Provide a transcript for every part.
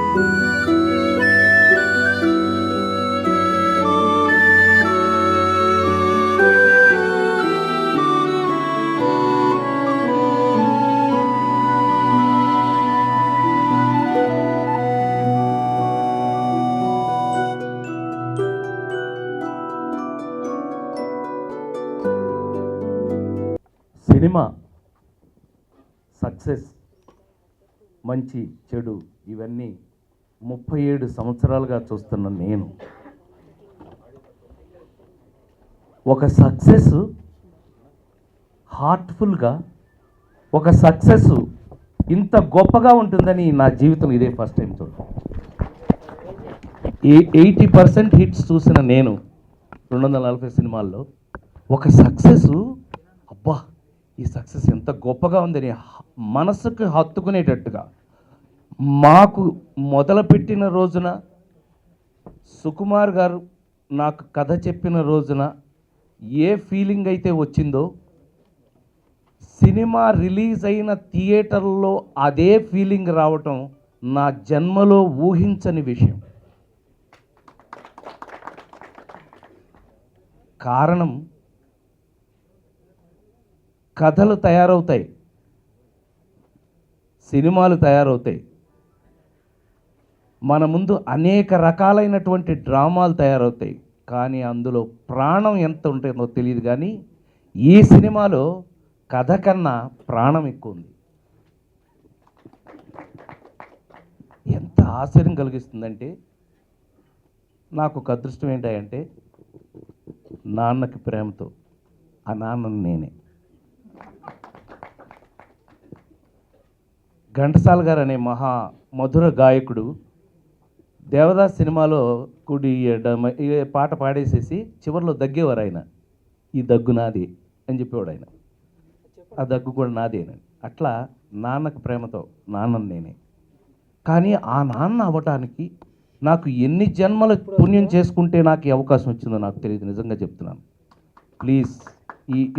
Cinema success, మంచి చెడు ఇవన్నీ 37 సంవత్సరాలుగా చూస్తున్న నేను ఒక సక్సెస్ హార్ట్ఫుల్గా, ఒక సక్సెస్ ఇంత గొప్పగా ఉంటుందని నా జీవితం ఇదే ఫస్ట్ టైం చూడటం. 80% హిట్స్ చూసిన నేను 240 సినిమాల్లో ఒక సక్సెస్, అబ్బా ఈ సక్సెస్ ఎంత గొప్పగా ఉందని మనసుకు హత్తుకునేటట్టుగా మాకు మొదలుపెట్టిన రోజున, సుకుమార్ గారు నాకు కథ చెప్పిన రోజున ఏ ఫీలింగ్ అయితే వచ్చిందో, సినిమా రిలీజ్ అయిన థియేటర్లో అదే ఫీలింగ్ రావటం నా జన్మలో ఊహించని విషయం. కారణం, కథలు తయారవుతాయి, సినిమాలు తయారవుతాయి, మన ముందు అనేక రకాలైనటువంటి డ్రామాలు తయారవుతాయి, కానీ అందులో ప్రాణం ఎంత ఉంటుందో తెలియదు. కానీ ఈ సినిమాలో కథ కన్నా ప్రాణం ఎక్కువ ఉంది. ఎంత ఆశ్చర్యం కలిగిస్తుందంటే, నాకు ఒక అదృష్టం ఏంటంటే నాన్నకి ప్రేమతో, ఆ నాన్నని నేనే. ఘంటసాల గారు అనే మహా మధుర గాయకుడు దేవదాస్ సినిమాలో కుడి పాట పాడేసేసి చివరిలో దగ్గేవారు ఆయన. ఈ దగ్గు నాది అని చెప్పేవాడు ఆయన. ఆ దగ్గు కూడా నాదేనని. అట్లా నాన్నకు ప్రేమతో నాన్నని నేనే. కానీ ఆ నాన్న అవ్వటానికి నాకు ఎన్ని జన్మల పుణ్యం చేసుకుంటే నాకు ఈ అవకాశం వచ్చిందో నాకు తెలియదు, నిజంగా చెప్తున్నాను. ప్లీజ్,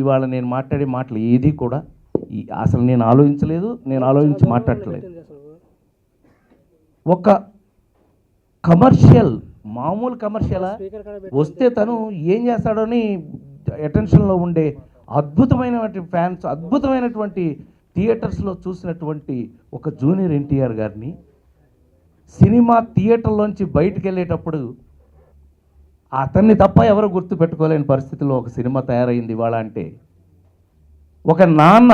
ఇవాళ నేను మాట్లాడే మాటలు ఏది కూడా అసలు నేను ఆలోచించలేదు, నేను ఆలోచించి మాట్లాడలేదు. ఒక కమర్షియల్, మామూలు కమర్షియలా వస్తే తను ఏం చేస్తాడని అటెన్షన్లో ఉండే అద్భుతమైనటువంటి ఫ్యాన్స్, అద్భుతమైనటువంటి థియేటర్స్లో చూసినటువంటి ఒక జూనియర్ ఎన్టీఆర్ గారిని సినిమా థియేటర్లోంచి బయటికి వెళ్ళేటప్పుడు అతన్ని తప్ప ఎవరు గుర్తు పెట్టుకోలేని పరిస్థితిలో ఒక సినిమా తయారైంది ఇవాళ. అంటే ఒక నాన్న,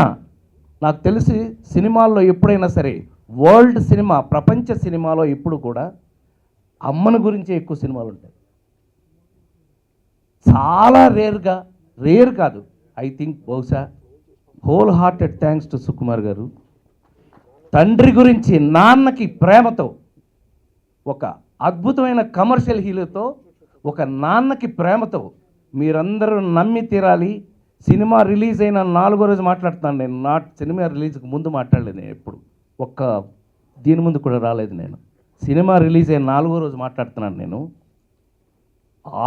నాకు తెలిసి సినిమాల్లో ఎప్పుడైనా సరే, వరల్డ్ సినిమా, ప్రపంచ సినిమాలో ఎప్పుడు కూడా అమ్మని గురించే ఎక్కువ సినిమాలు ఉంటాయి. చాలా రేర్ కాదు, ఐ థింక్ బహుశా whole hearted thanks to Sukumar గారు. తండ్రి గురించి, నాన్నకి ప్రేమతో, ఒక అద్భుతమైన కమర్షియల్ హీరోతో, ఒక నాన్నకి ప్రేమతో మీరందరూ నమ్మి తీరాలి. సినిమా రిలీజ్ అయిన 4వ రోజు మాట్లాడుతున్నాను నేను. సినిమా రిలీజ్కి ముందు మాట్లాడలేదు నేను, ఎప్పుడు ఒక్క దీని ముందు కూడా రాలేదు నేను. సినిమా రిలీజ్ అయిన 4వ రోజు మాట్లాడుతున్నాను నేను.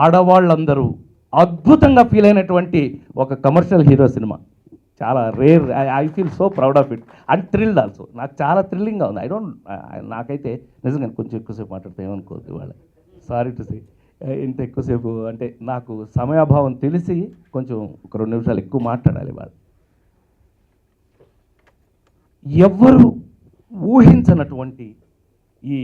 ఆడవాళ్ళందరూ అద్భుతంగా ఫీల్ అయినటువంటి ఒక కమర్షియల్ హీరో సినిమా. చాలా rare. I feel so proud of it and thrilled also. నాకు చాలా థ్రిల్లింగ్గా ఉంది. నాకైతే నిజంగా కొంచెం ఎక్కువసేపు మాట్లాడితే ఏమనుకోవద్దు ఇవాళ, సారీ టు సే. ఇంత ఎక్కువసేపు అంటే నాకు సమయాభావం తెలిసి కొంచెం ఒక 2 నిమిషాలు ఎక్కువ మాట్లాడాలి ఇవాళ. ఎవ్వరు ఊహించనటువంటి ఈ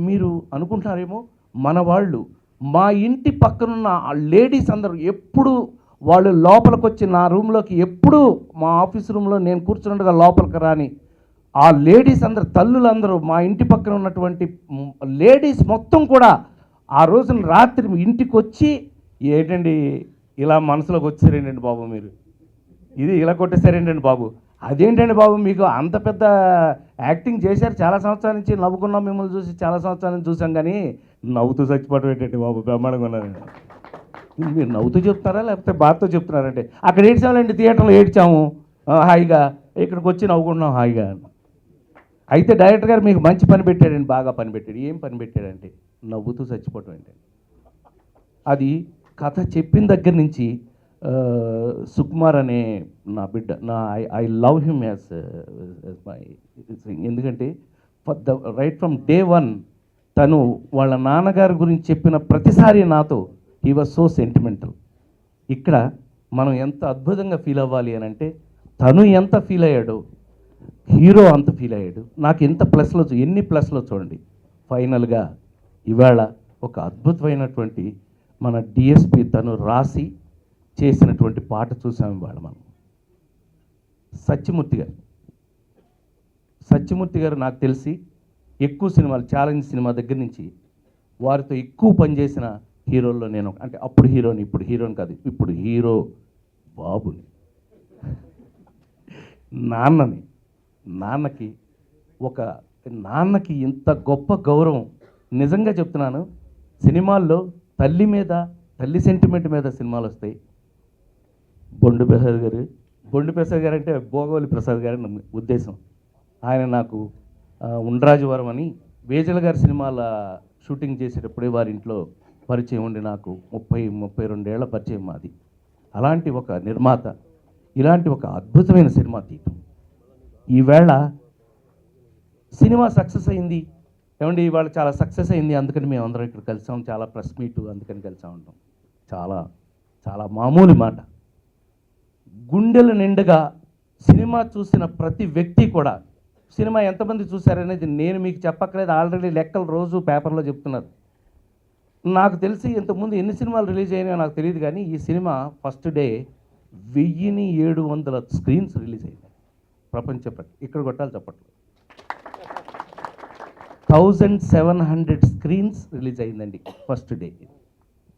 మీరు అనుకుంటున్నారేమో, మన వాళ్ళు, మా ఇంటి పక్కనున్న లేడీస్ అందరూ ఎప్పుడు వాళ్ళు లోపలికి వచ్చి నా రూమ్లోకి, ఎప్పుడు మా ఆఫీస్ రూమ్లో నేను కూర్చున్నట్టుగా లోపలికి రాని ఆ లేడీస్ అందరు, తల్లులందరూ, మా ఇంటి పక్కన ఉన్నటువంటి లేడీస్ మొత్తం కూడా ఆ రోజున రాత్రి ఇంటికి వచ్చి, ఏంటండి ఇలా మనసులోకి వచ్చారేంటండి బాబు, మీరు ఇది ఇలా కొట్టేశారేంటండి బాబు, అదేంటండి బాబు మీకు అంత పెద్ద యాక్టింగ్ చేశారు, చాలా సంవత్సరాల నుంచి నవ్వుకున్నాం మిమ్మల్ని చూసి, చాలా సంవత్సరాల నుంచి చూసాం, కానీ నవ్వుతూ చచ్చిపోవటం ఏంటండి బాబు, బ్రహ్మాండంగా ఉన్నారు. మీరు నవ్వుతూ చెప్తున్నారా లేకపోతే బాధతో చెప్తున్నారంటే, అక్కడ ఏడ్చామండి, థియేటర్లో ఏడ్చాము హాయిగా, ఇక్కడికి వచ్చి నవ్వుకుంటున్నాం హాయిగా. అయితే డైరెక్టర్ గారు మీకు మంచి పని పెట్టాడండి, బాగా పని పెట్టాడు. ఏం పని పెట్టాడంటే నవ్వుతూ చచ్చిపోవటం ఏంటండి. అది కథ చెప్పిన దగ్గర నుంచి సుకుమార్ అనే నా బిడ్డ, I love him as my. ఎందుకంటే రైట్ ఫ్రమ్ డే వన్ తను వాళ్ళ నాన్నగారి గురించి చెప్పిన ప్రతిసారి నాతో హీ వాజ్ సో సెంటిమెంటల్. ఇక్కడ మనం ఎంత అద్భుతంగా ఫీల్ అవ్వాలి అని అంటే తను ఎంత ఫీల్ అయ్యాడో హీరో అంత ఫీల్ అయ్యాడు. నాకు ఎంత ప్లస్లో ఎన్ని ప్లస్లో చూడండి. ఫైనల్గా ఇవాళ ఒక అద్భుతమైనటువంటి మన డిఎస్పి తను రాసి చేసినటువంటి పాట చూసాం ఇవాళ మనం. సత్యమూర్తి గారు నాకు తెలిసి ఎక్కువ సినిమాలు ఛాలెంజ్ సినిమా దగ్గర నుంచి వారితో ఎక్కువ పనిచేసిన హీరోల్లో నేను అంటే అప్పుడు హీరోని, ఇప్పుడు హీరోని కాదు, ఇప్పుడు హీరో బాబుని, నాన్నకి ఇంత గొప్ప గౌరవం. నిజంగా చెప్తున్నాను, సినిమాల్లో తల్లి సెంటిమెంట్ మీద సినిమాలు వస్తాయి. బొండు ప్రసాద్ గారు అంటే భోగవల్లి ప్రసాద్ గారు నా ఉద్దేశం. ఆయన నాకు ఉండ్రాజవరం అని వేజల గారి సినిమాల షూటింగ్ చేసేటప్పుడే వారి ఇంట్లో పరిచయం ఉండి నాకు 32 ఏళ్ల పరిచయం మాది. అలాంటి ఒక నిర్మాత ఇలాంటి ఒక అద్భుతమైన సినిమా తీయటం, ఈవేళ సినిమా సక్సెస్ అయింది ఏమండి, ఇవాళ చాలా సక్సెస్ అయింది అందుకని మేము అందరం ఇక్కడ కలిసాం, చాలా ప్రెస్ మీట్ అందుకని కలిసా ఉంటాం. చాలా చాలా మామూలు మాట. గుండెల నిండుగా సినిమా చూసిన ప్రతి వ్యక్తి కూడా, సినిమా ఎంతమంది చూశారనేది నేను మీకు చెప్పక్కలేదు, ఆల్రెడీ లెక్కలు రోజు పేపర్లో చెప్తున్నారు. నాకు తెలిసి ఇంతకుముందు ఎన్ని సినిమాలు రిలీజ్ అయినాయో నాకు తెలియదు, కానీ ఈ cinema first day 1700 screens release అయింది ప్రపంచపటి. ఇక్కడ కొట్టాలి చెప్పట్లు. 1700 స్క్రీన్స్ రిలీజ్ అయిందండి ఫస్ట్ డే.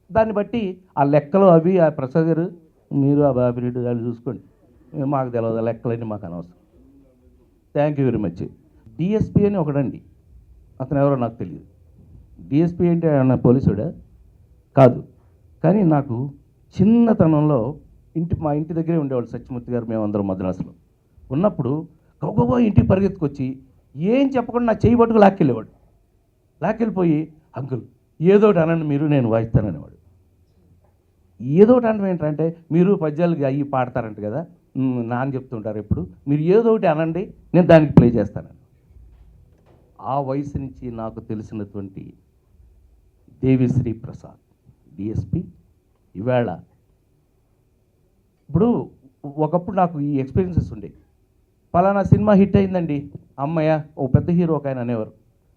దాన్ని బట్టి ఆ లెక్కలు అవి ఆ ప్రసాద్ గారు మీరు ఆ బాబిరెడ్డి వాళ్ళు చూసుకోండి, మాకు తెలియదు లెక్కలన్నీ మాకు అనవసరం. Thank you very much. DSP అని ఒకడండి, అతను ఎవరో నాకు తెలియదు. డిఎస్పి అంటే ఆయన పోలీసుడా కాదు, కానీ నాకు చిన్నతనంలో మా ఇంటి దగ్గరే ఉండేవాళ్ళు సత్యమూర్తి గారు, మేమందరం మద్రాసులో ఉన్నప్పుడు గౌగబో ఇంటికి పరిగెత్తుకొచ్చి ఏం చెప్పకుండా నా చేయి పట్టుకు లాక్కెళ్ళిపోయి అంకుల్ ఏదోటి అనండి మీరు, నేను వాయిస్తాననేవాడు. ఏదోటి అంటే ఏంటంటే మీరు పద్యాలు అయ్యి పాడతారంట కదా, నాన్న చెప్తుంటారు ఎప్పుడు, మీరు ఏదోటి అనండి నేను దానికి ప్లే చేస్తానని. ఆ వయసు నుంచి నాకు తెలిసినటువంటి దేవిశ్రీ ప్రసాద్ డిఎస్పి ఈవేళ, ఇప్పుడు ఒకప్పుడు నాకు ఈ ఎక్స్పీరియన్సెస్ ఉండేవి. పలానా సినిమా హిట్ అయిందండి, అమ్మయ్య, ఓ పెద్ద హీరో ఒక ఆయన అనేవారు,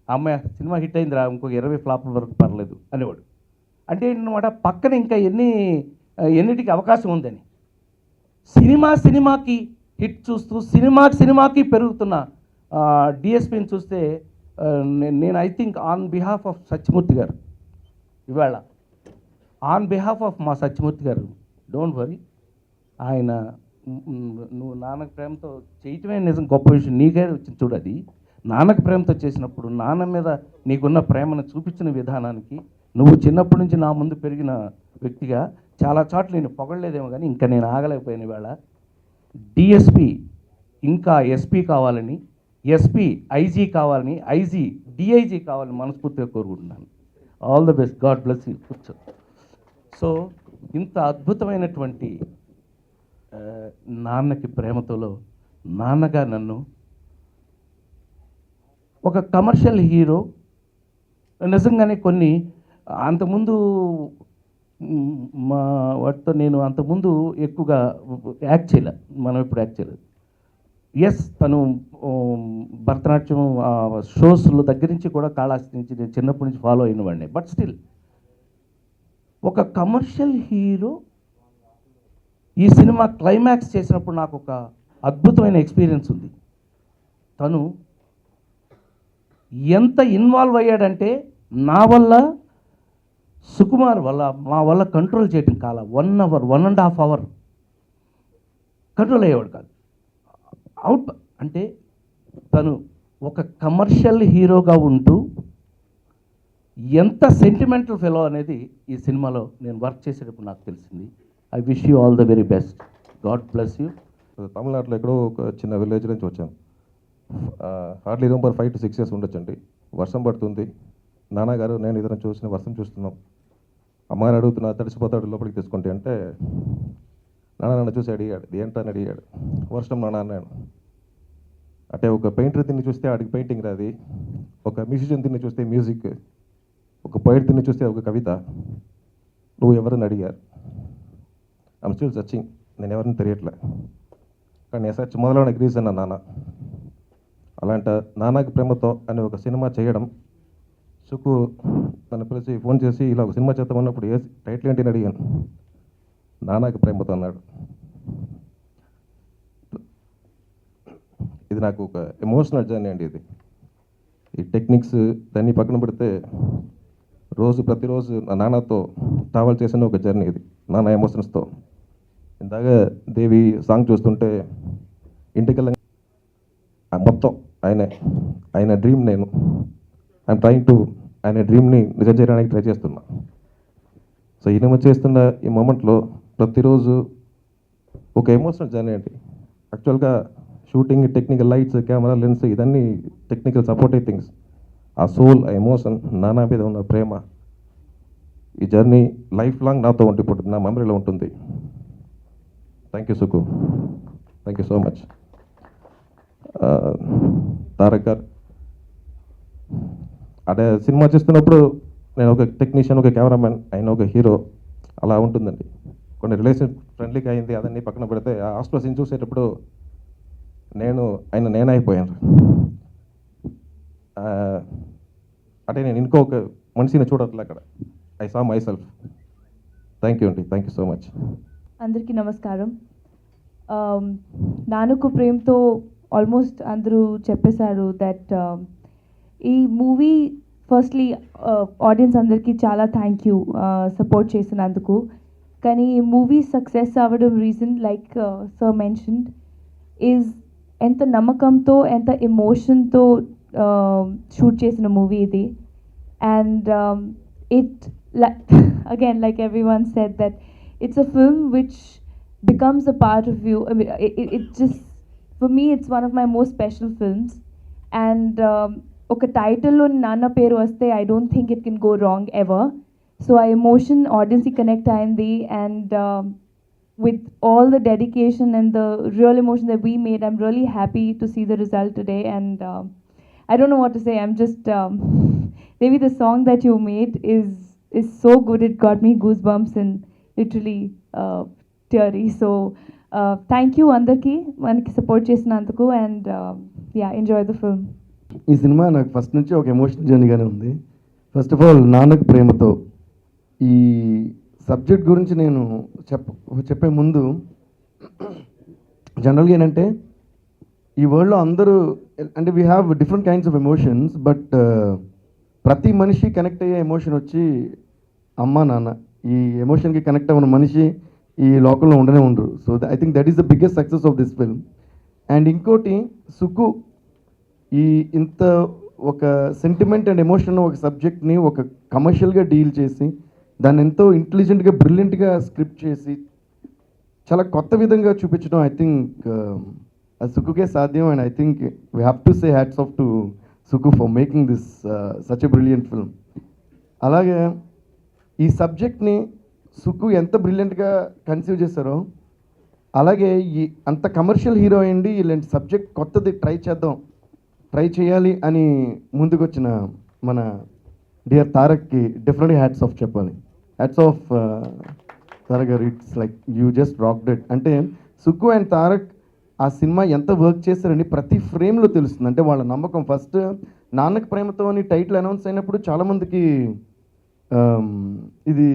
అమ్మయ్య సినిమా హిట్ అయిందిరా, ఇంకొక 20 ఫ్లాప్ల వరకు పర్లేదు అనేవాడు. అంటే ఏంటన్నమాట, పక్కన ఇంకా ఎన్నిటికి అవకాశం ఉందని. సినిమాకి హిట్ చూస్తూ సినిమాకి పెరుగుతున్న డిఎస్పిని చూస్తే నేను I think on behalf of Satyamurthy గారు ఇవాళ, ఆన్ బిహాఫ్ ఆఫ్ మా సత్యమూర్తి గారు, డోంట్ వరీ, ఆయన నువ్వు నాన్నకు ప్రేమతో చేయటమే నిజం గొప్ప విషయం. నీకే వచ్చింది చూడు, అది నాన్నకు ప్రేమతో చేసినప్పుడు నాన్న మీద నీకున్న ప్రేమను చూపించిన విధానానికి నువ్వు చిన్నప్పటి నుంచి నా ముందు పెరిగిన వ్యక్తిగా చాలా చోట్ల నేను పొగడలేదేమో, కానీ ఇంకా నేను ఆగలేకపోయాను. ఇవాళ డిఎస్పి ఇంకా ఎస్పీ కావాలని, ఎస్పీ ఐజీ కావాలని, ఐజీ డిఐజీ కావాలని మనస్ఫూర్తిగా కోరుకుంటున్నాను. All the best, God bless you. కూర్చో. సో ఇంత అద్భుతమైనటువంటి నాన్నకి ప్రేమతోలో నాన్నగా నన్ను ఒక కమర్షియల్ హీరో నిజంగానే కొన్ని అంతకుముందు మా వాటితో నేను అంతకుముందు ఎక్కువగా యాక్ట్ చేయలే, మనం ఇప్పుడు యాక్ట్ చేయలేదు. ఎస్, తను భరతనాట్యం షోస్లో దగ్గర నుంచి కూడా కాళాస్తి నుంచి నేను చిన్నప్పటి నుంచి ఫాలో అయిన వాడిని. బట్ స్టిల్ ఒక కమర్షియల్ హీరో ఈ సినిమా క్లైమాక్స్ చేసినప్పుడు నాకు ఒక అద్భుతమైన ఎక్స్పీరియన్స్ ఉంది. తను ఎంత ఇన్వాల్వ్ అయ్యాడంటే నా వల్ల, సుకుమార్ వల్ల, మా వల్ల కంట్రోల్ చేయటం కాల 1 hour 1.5 hour కంట్రోల్ అయ్యేవాడు కాదు. అవుట్ అంటే తను ఒక కమర్షియల్ హీరోగా ఉంటూ ఎంత సెంటిమెంటల్ ఫెలో అనేది ఈ సినిమాలో నేను వర్క్ చేసేటప్పుడు నాకు తెలిసింది. I wish you all the very best, God bless you. తమిళనాడులో ఎక్కడో ఒక చిన్న విలేజ్ నుంచి వచ్చాను. హార్డ్లీ నంబర్ 5 to 6 years ఉండొచ్చండి. వర్షం పడుతుంది, నాన్నగారు నేను ఇద్దరం చూసిన వర్షం చూస్తున్నాం. అమ్మగారు అడుగుతున్నా తడిసిపోతాడు లోపలికి తీసుకుంటే అంటే, నాన్న నన్ను చూసి అడిగాడు ఏంటని అడిగాడు. వర్షం నాన్న అన్నాను. అంటే ఒక పెయింటర్ దీన్ని చూస్తే ఆడికి పెయింటింగ్ రాది, ఒక మ్యూజిషియన్ దీన్ని చూస్తే మ్యూజిక్, ఒక పోయిట్ దీన్ని చూస్తే ఒక కవిత. నువ్వు ఎవరిని అడిగారు? ఐమ్ స్టిల్ సర్చింగ్, నేను ఎవరిని తెలియట్లే. కానీ నేను సర్చ్ మొదలవడానికి రీజన్ నా నాన్న. అలాంటి నాన్నకి ప్రేమతో అనే ఒక సినిమా చేయడం, సుకు నన్ను పిలిచి ఫోన్ చేసి ఇలా ఒక సినిమా చేద్దామన్నప్పుడు ఏ టైటిల్ ఏంటి అని అడిగాను. నాన్నకి ప్రేమతో అన్నాడు. ఇది నాకు ఒక ఎమోషనల్ జర్నీ అండి. ఇది ఈ టెక్నిక్స్ దాన్ని పక్కన పెడితే ప్రతిరోజు నా నాన్నతో ట్రావెల్ చేసిన ఒక జర్నీ ఇది, నాన్న ఎమోషన్స్తో. ఇందాక దేవి సాంగ్ చూస్తుంటే ఇంటికెళ్ళ మొత్తం ఆయన డ్రీమ్ నేను ఐఎమ్ ట్రైంగ్ టు ఆయన డ్రీమ్ని నిజం చేయడానికి ట్రై చేస్తున్నా. సో ఈయన చేస్తున్న ఈ మూమెంట్లో ప్రతిరోజు ఒక ఎమోషనల్ జర్నీ అండి. యాక్చువల్గా shooting, technical lights, camera, lens, ఇదన్నీ టెక్నికల్ సపోర్టివ్ థింగ్స్. ఆ సోల్, ఆ ఎమోషన్, నాన్న మీద ఉన్న ప్రేమ, ఈ జర్నీ లైఫ్ లాంగ్ నాతో ఉండిపోతుంది, నా మెమరీలో ఉంటుంది. Thank you Sukku, thank you so much. Tarak garu, అదే సినిమా చేస్తున్నప్పుడు నేను ఒక టెక్నీషియన్, ఒక కెమెరామెన్, ఆయన ఒక హీరో, అలా ఉంటుందండి. కొన్ని రిలేషన్ ఫ్రెండ్లీగా అయింది, అదన్నీ పక్కన పెడితే ఆ హాస్టల్ సీన్ చూసేటప్పుడు నేనే అయిపోయాను. అంటే నేను ఇంకొక మనిషిని చూడట్లే అక్కడ. I saw my self. Thank you అండి, థ్యాంక్ యూ సో మచ్. అందరికీ నమస్కారం. నాన్నకు ప్రేమతో ఆల్మోస్ట్ అందరూ చెప్పేశారు దట్ ఈ మూవీ ఫస్ట్లీ ఆడియన్స్ అందరికీ చాలా థ్యాంక్ యూ సపోర్ట్ చేసినందుకు. కానీ ఈ మూవీ సక్సెస్ అవ్వడం reason like sir mentioned is ఎంత నమ్మకంతో, ఎంత ఎమోషన్తో షూట్ చేసిన మూవీ ఇది. And it again, like everyone said, that it's a film which becomes a part of you. I mean, it just, for me, it's one of my most special films. And oka title lo Nana peru vaste, I don't think it can go wrong ever. So our emotion audience ki connect ayindi, and with all the dedication and the real emotion that we made, I'm really happy to see the result today. And I don't know what to say. I'm just maybe the song that you made is so good. It got me goosebumps and literally teary. So thank you andarki manaki support chesinanduku, and yeah, enjoy the film. ఈ cinema నాకు first నుంచి ఒక emotional జర్నీగానే ఉంది. First of all Nannaku Prematho ఈ subject గురించి నేను చెప్పే ముందు జనరల్గా ఏంటంటే ఈ వరల్డ్లో అందరూ అంటే we have different kinds of emotions, but ప్రతి మనిషి కనెక్ట్ అయ్యే ఎమోషన్ వచ్చి అమ్మ నాన్న. ఈ ఎమోషన్కి కనెక్ట్ అవ్వని మనిషి ఈ లోకంలో ఉండనే ఉండరు. So I think that is the biggest success of this film. And ఇంకోటి, సుకు ఈ ఇంత ఒక సెంటిమెంట్ అండ్ ఎమోషన్ ఒక సబ్జెక్ట్ని ఒక కమర్షియల్గా డీల్ చేసి దాన్ని ఎంతో ఇంటెలిజెంట్గా, బ్రిలియంట్గా స్క్రిప్ట్ చేసి చాలా కొత్త విధంగా చూపించడం ఐ థింక్ అది సుకుకే సాధ్యం. And I think we have to say hats off to Sukku for making this such a brilliant film. అలాగే ఈ సబ్జెక్ట్ని సుకు ఎంత బ్రిలియంట్గా కన్సీవ్ చేశారో, అలాగే ఈ అంత కమర్షియల్ హీరో అయ్యండి ఇలాంటి సబ్జెక్ట్ కొత్తది ట్రై చేయాలి అని ముందుకొచ్చిన మన డియర్ తారక్కి డెఫినెట్గా హ్యాట్స్ ఆఫ్ చెప్పాలి. హ్యాట్స్ ఆఫ్ తారక్ గారు, it's like you just rocked it. అంటే సుకు అండ్ తారక్ ఆ సినిమా ఎంత వర్క్ చేశారని ప్రతి ఫ్రేమ్లో తెలుస్తుంది. అంటే వాళ్ళ నమ్మకం. ఫస్ట్ నాన్నకు ప్రేమతో అని టైటిల్ అనౌన్స్ అయినప్పుడు చాలామందికి ఇది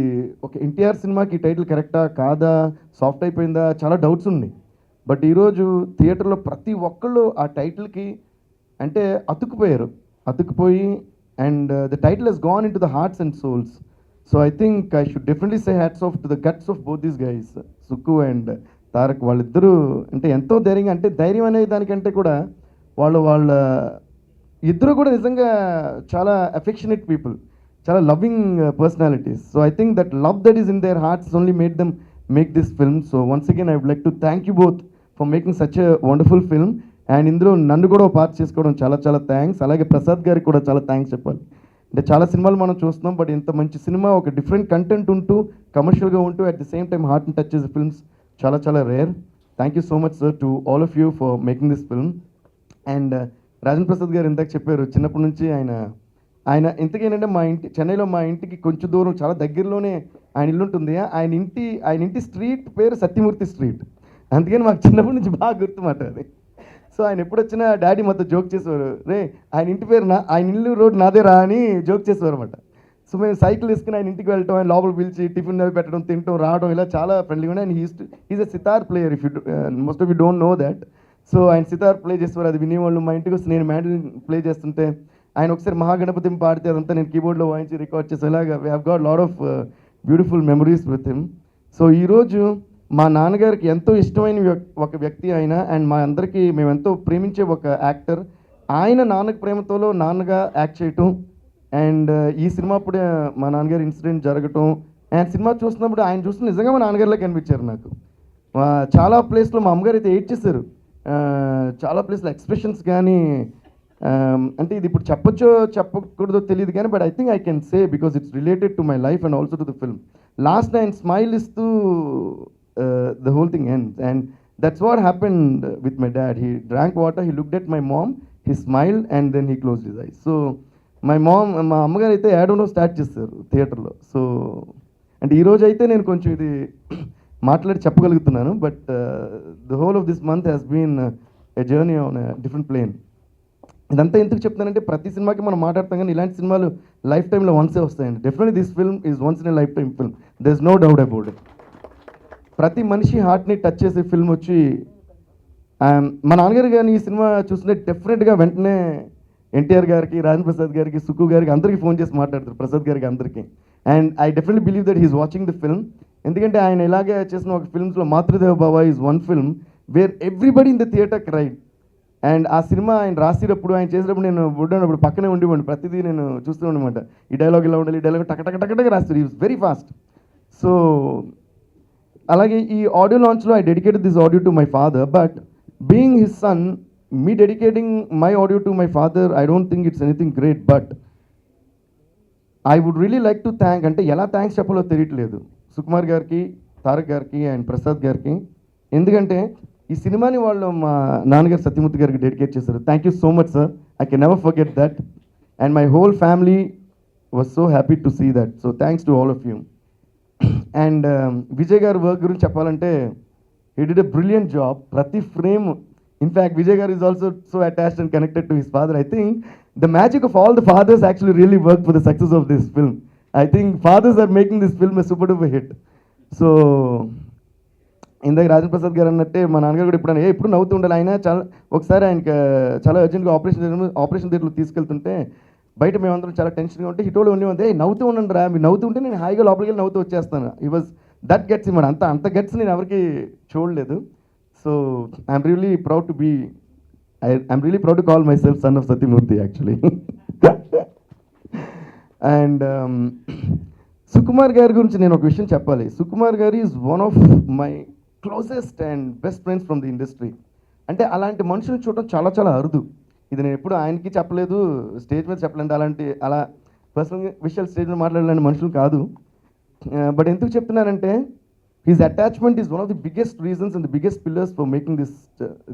ఒక ఎన్టీఆర్ సినిమాకి టైటిల్ కరెక్టా కాదా, సాఫ్ట్ అయిపోయిందా, చాలా డౌట్స్ ఉన్నాయి. బట్ ఈరోజు థియేటర్లో ప్రతి ఒక్కళ్ళు ఆ టైటిల్కి అంటే అతుక్కుపోయి and the title has gone into the hearts and souls. So I think I should definitely say hats off to the guts of both these guys, Sukku and Tarak. వాళ్ళిద్దరూ అంటే ఎంతో ధైర్యంగా, అంటే ధైర్యం అనే దానికంటే కూడా వాళ్ళ ఇద్దరు కూడా నిజంగా చాలా అఫెక్షనేట్ పీపుల్, చాలా loving personalities. So I think that love that is in their hearts only made them make this film. So once again I would like to thank you both for making such a wonderful film. And ఇందులో నన్ను కూడా part చేసుకోవడం చాలా చాలా thanks. అలాగే ప్రసాద్ గారికి కూడా చాలా థ్యాంక్స్ చెప్పాలి. అంటే చాలా సినిమాలు మనం చూస్తున్నాం, బట్ ఇంత మంచి సినిమా ఒక డిఫరెంట్ కంటెంట్ ఉంటూ కమర్షియల్గా ఉంటూ అట్ ది సేమ్ టైమ్ హార్ట్ని టచ్ చేసే ఫిల్మ్స్ చాలా చాలా rare. Thank you so much sir to all of you for making this film. And Rajan Prasad garu ఇందాక చెప్పారు చిన్నప్పటి నుంచి ఆయన ఇంతకేంటంటే మా ఇంటి చెన్నైలో మా ఇంటికి కొంచెం దూరం చాలా దగ్గరలోనే ఆయన ఇల్లు ఉంటుంది. ఆయన ఇంటి స్ట్రీట్ పేరు సత్యమూర్తి స్ట్రీట్. అందుకని మాకు చిన్నప్పటి నుంచి బాగా గుర్తుమాట అది. సో ఆయన ఎప్పుడు వచ్చినా డాడీ మాతో జోక్ చేసేవారు, రే ఆయన ఇంటి పేరు ఆయన ఇల్లు రోడ్ నాదే రా అని జోక్ చేసేవారు అనమాట. సో మేము సైకిల్ వేసుకుని ఆయన ఇంటికి వెళ్ళటం, ఆయన లోపల పిలిచి టిఫిన్ అవి పెట్టడం, తినటం, రావడం, ఇలా చాలా ఫ్రెండ్లీగా ఉన్నాయి. And is a sitar player, if you most of you don't know that. So ఆయన సితార్ ప్లే చేసేవారు, అది వినేవాళ్ళు. మా ఇంటికి వస్తే నేను మ్యాండలిన్ ప్లే చేస్తుంటే ఆయన ఒకసారి మహాగణపతి పాడితే అదంతా నేను కీబోర్డ్లో వాయించి రికార్డ్ చేసి ఇలాగా we have got lot of beautiful memories with him. So ఈరోజు మా నాన్నగారికి ఎంతో ఇష్టమైన ఒక వ్యక్తి ఆయన, అండ్ మా అందరికీ మేము ఎంతో ప్రేమించే ఒక యాక్టర్. ఆయన నాన్నకి ప్రేమతోలో నాన్నగా యాక్ట్ చేయటం, అండ్ ఈ సినిమా అప్పుడే మా నాన్నగారి ఇన్సిడెంట్ జరగటం, అండ్ సినిమా చూస్తున్నప్పుడు ఆయన చూస్తే నిజంగా మా నాన్నగారిలో కనిపించారు నాకు. చాలా ప్లేస్లో మా అమ్మగారు అయితే ఏడ్ చేశారు, చాలా ప్లేస్లో ఎక్స్ప్రెషన్స్ కానీ, అంటే ఇది ఇప్పుడు చెప్పొచ్చో చెప్పకూడదో తెలియదు కానీ, but I think I can say because it's related to my life and also to the film. Last ఆయన స్మైల్ ఇస్తూ the whole thing ends, and that's what happened with my dad. He drank water, he looked at my mom, he smiled, and then he closed his eyes. So my mom, మా అమ్మగారు అయితే ఏడవడం start చేస్తారు థియేటర్లో. So అంటే ఈరోజు అయితే నేను కొంచెం ఇది మాట్లాడి చెప్పగలుగుతున్నాను, but the whole of this month has been a journey on a different plane. ఇదంతా ఎందుకు చెప్తానంటే ప్రతి సినిమాకి మనం మాట్లాడతాం, కానీ ఇలాంటి సినిమాలు లైఫ్ టైంలో వన్సే వస్తాయండి. Definitely this film is once in a life time film, there is no doubt about it. ప్రతి మనిషి హార్ట్ని టచ్ చేసే ఫిల్మ్ వచ్చి మా నాన్నగారు కానీ ఈ సినిమా చూస్తుంటే డెఫినెట్గా వెంటనే ఎన్టీఆర్ గారికి, రాజేంద్ర ప్రసాద్ గారికి, సుక్కు గారికి అందరికీ ఫోన్ చేసి మాట్లాడతారు, ప్రసాద్ గారికి అందరికీ. And I definitely believe that he's watching the film. ఎందుకంటే ఆయన ఇలాగే చేసిన ఒక ఫిల్మ్స్లో మాతృదేవ భవ is one film where everybody in the theatre cried. And ఆ సినిమా ఆయన రాసినప్పుడు, ఆయన చేసినప్పుడు నేను ఉన్నప్పుడు పక్కనే ఉండివ్వండి, ప్రతిదీ నేను చూస్తూ ఉండమాట. ఈ డైలాగ్ ఇలా ఉండాలి, ఈ డైలాగ్ టక రాస్తారు, ఈ వెరీ ఫాస్ట్. సో అలాగే ఈ ఆడియో లాంచ్లో I dedicated this audio to my father, but being his son, me dedicating my audio to my father, I don't think it's anything great, but I would really like to thank, అంటే ఎలా thanks చెప్పాలో తెలియట్లేదు, సుకుమార్ గారికి, తారక్ గారికి and Prasad గారికి. ఎందుకంటే ఈ సినిమాని వాళ్ళు మా నాన్నగారు సత్యమూర్తి గారికి డెడికేట్ చేశారు. Thank you so much sir, I can never forget that, and my whole family was so happy to see that. So thanks to all of you. And Vijay గారి వర్క్ గురించి చెప్పాలంటే he did a brilliant job. ప్రతి frame, in fact Vijay garu is also so attached and connected to his father. I think the magic of all the fathers actually really work for the success of this film. I think fathers are making this film a super duper hit. So ఇందాక రాజేంద్ర ప్రసాద్ గారు అన్నట్టే మా నాన్నగారు కూడా ఎప్పుడు నవ్వుతూ ఉండాలి. ఆయన ఒకసారి ఆయనకి చాలా అర్జెంట్గా ఆపరేషన్ థియేటర్లో తీసుకెళ్తుంటే బయట మేమందరం చాలా టెన్షన్గా ఉంటే హిటోలో ఉండి నవ్వుతూ ఉండండి రా, మీరు నవ్వుతూ ఉంటే నేను హాయిగా లోపలికి వెళ్ళి నవ్వుతూ వచ్చేస్తాను. ఈ వాజ్ దట్ గెట్స్ ఇమ్మడు, అంత గెట్స్ నేను ఎవరికి చూడలేదు. So I'm really proud to call my self son of Satyamurthy actually. And Sukumar గారి గురించి నేను ఒక విషయం చెప్పాలి. సుకుమార్ గారు is one of my closest and best friends from the industry. అంటే అలాంటి మనుషులు చూడటం చాలా చాలా అరుదు. ఇది నేను ఎప్పుడు ఆయనకి చెప్పలేదు, స్టేజ్ మీద చెప్పలేండి, అలా పర్సనల్ విషయాలు స్టేజ్ మీద మాట్లాడాలని మనుషులు కాదు. బట్ ఎందుకు చెప్తున్నానంటే his attachment is one of the biggest reasons and the biggest pillars for making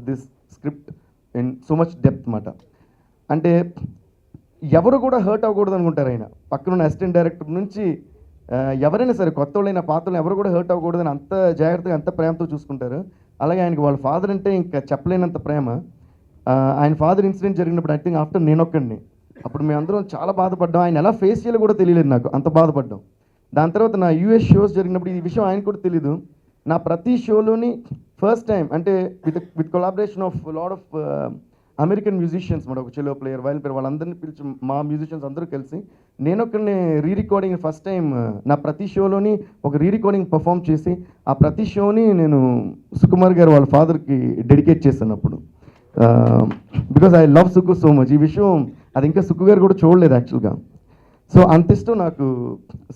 this script in so much depth మాట. అంటే ఎవరు కూడా హర్ట్ అవ్వకూడదు అనుకుంటారు ఆయన. పక్కనున్న అసిస్టెంట్ డైరెక్టర్ నుంచి ఎవరైనా సరే, కొత్త వాళ్ళైన పాత్రలు ఎవరు కూడా హర్ట్ అవ్వకూడదని అంత జాగ్రత్తగా, అంత ప్రేమతో చూసుకుంటారు. అలాగే ఆయనకి వాళ్ళ ఫాదర్ అంటే ఇంకా చెప్పలేనంత ప్రేమ. ఆయన ఫాదర్ ఇన్సిడెంట్ జరిగినప్పుడు ఐ థింక్ ఆఫ్టర్ నేనొక్కడిని, అప్పుడు మేమందరం చాలా బాధపడ్డాం. ఆయన ఎలా ఫేస్ చేయాలో కూడా తెలియలేదు నాకు, అంత బాధపడ్డాం. దాని తర్వాత నా యూఎస్ షోస్ జరిగినప్పుడు ఈ విషయం ఆయన కూడా తెలీదు. నా ప్రతి షోలోని ఫస్ట్ టైం అంటే with collaboration of lot of American musicians మాట, ఒక చెలో ప్లేయర్, వైల్ ప్లేయర్, వాళ్ళందరినీ పిలిచి మా మ్యూజిషియన్స్ అందరూ కలిసి నేనొక్కడిని రికార్డింగ్ ఫస్ట్ టైం నా ప్రతి షోలోని ఒక రికార్డింగ్ పర్ఫామ్ చేసి ఆ ప్రతి షోని నేను సుకుమార్ గారు వాళ్ళ ఫాదర్కి డెడికేట్ చేశాను అప్పుడు. Because I love Sukku so much. ఈ విషయం అది ఇంకా సుక్కు గారు కూడా చూడలేదు యాక్చువల్గా. సో అంత ఇష్టం నాకు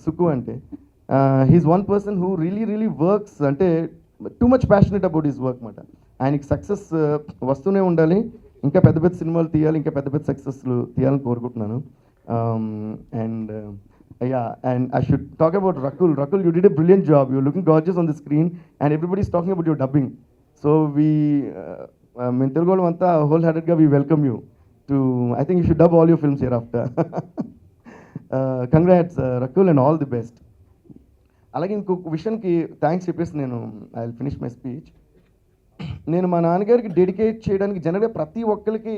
సుక్కు అంటే. He's one person who really works, అంటే too much passionate about his work మాట. ఆయనకి సక్సెస్ వస్తూనే ఉండాలి, ఇంకా పెద్ద పెద్ద సినిమాలు తీయాలి, ఇంకా పెద్ద పెద్ద సక్సెస్లు తీయాలని కోరుకుంటున్నాను. And I should talk about Rakul. Rakul, you did a brilliant job. You're looking gorgeous on the screen and everybody's talking about your dubbing. So మేము తెలుగు వాళ్ళం అంతా హోల్ హార్టెడ్గా we welcome you to I think you should dub all your films hereafter. Congrats Rakul and all the best. అలాగే ఇంకొక విషయానికి thanks చెప్పేసి నేను I will finish my speech. నేను మా నాన్నగారికి డెడికేట్ చేయడానికి జనరల్గా ప్రతి ఒక్కరికి,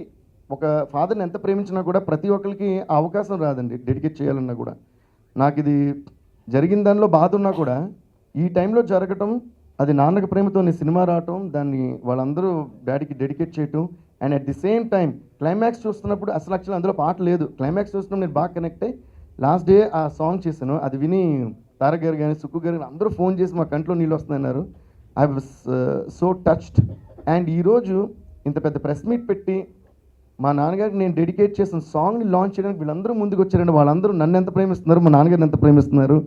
ఒక ఫాదర్ని ఎంత ప్రేమించినా కూడా ప్రతి ఒక్కరికి ఆ అవకాశం రాదండి డెడికేట్ చేయాలన్నా కూడా. నాకు ఇది జరిగిన దానిలో బాధ ఉన్నా కూడా ఈ టైంలో జరగటం, అది నాన్నకి ప్రేమతో నేను సినిమా రావటం, దాన్ని వాళ్ళందరూ డాడీకి డెడికేట్ చేయటం, and at the same time climax చూస్తున్నప్పుడు అసలు యాక్చువల్ అందులో పాట లేదు, క్లైమాక్స్ చూస్తున్నప్పుడు నేను బాగా కనెక్ట్ అయ్యి లాస్ట్ డే ఆ సాంగ్ చేశాను. అది విని తారక్ గారు కానీ సుక్కు గారు కానీ అందరూ ఫోన్ చేసి మా కంట్లో నీళ్ళు వస్తున్నాయన్నారు. I was so touched. And ఈరోజు ఇంత పెద్ద ప్రెస్ మీట్ పెట్టి మా నాన్నగారికి నేను డెడికేట్ చేసిన సాంగ్ని లాంచ్ చేయడానికి వీళ్ళందరూ ముందుకు వచ్చారండి. వాళ్ళందరూ నన్ను ఎంత ప్రేమిస్తున్నారు, మా నాన్నగారిని ఎంత ప్రేమిస్తున్నారు,